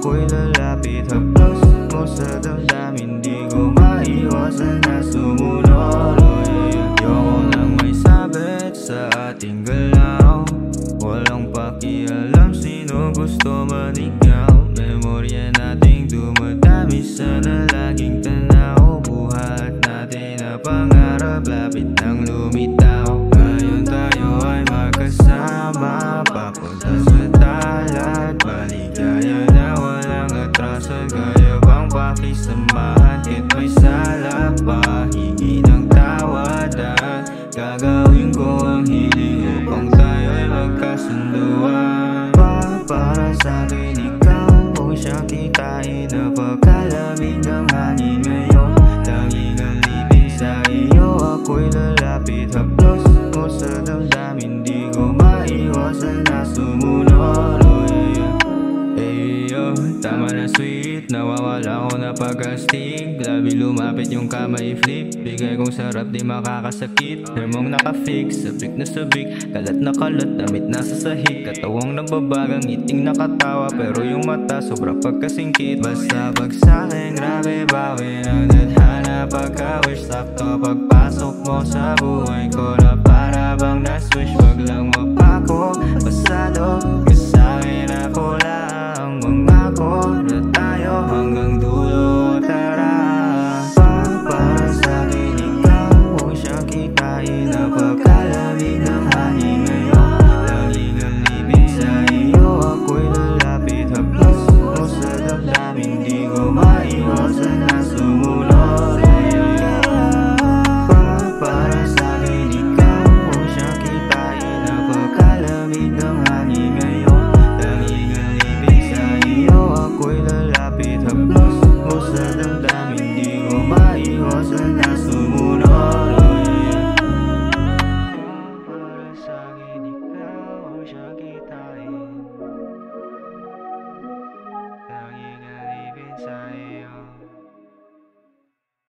ako'y lalapit. Haplos mo sa damdamin, di ko maiwasan na sumunod. Ayoko lang may sabit sa ating galaw. Walang pakialam sino gusto manigaw. Memorya nating dumadami, sana laging tanaw. Buhat natin na pangarap, lapit nang lumitaw. Ngayon tayo ay magkasama, papunta sa dalat. Maligaya na walang atrasan, kaya bang pakisamahan? Kahit may sala pa, hingi ng tawad at gagawin ko ang hiling upang tayo ay magkasunduan. Para sa'kin ikaw, kung siyang kitain, napakalamig ng hangin ngayon. Tanging ang libing sa iyo, ako'y lalapit. Haplos mo sa damdamin, di ko maiwasan na sumunod. Tama na sweet, nawawala ko na pag-astig. Labi lumapit yung kamay flip, bigay kong sarap di makakasakit. Hermong nakafix, sabik na sabik, kalat na kalat, damit nasa sahig. Katawang nababagang, ngiting nakatawa, pero yung mata sobrang pagkasingkit. Basta pag sa'kin, grabe bawin ang tadhana. Pagka-wish sakto, pagpasok mo sa buhay ko, na para bang na-switch. Wag lang mapako, pasado ka sa'kin, ako lang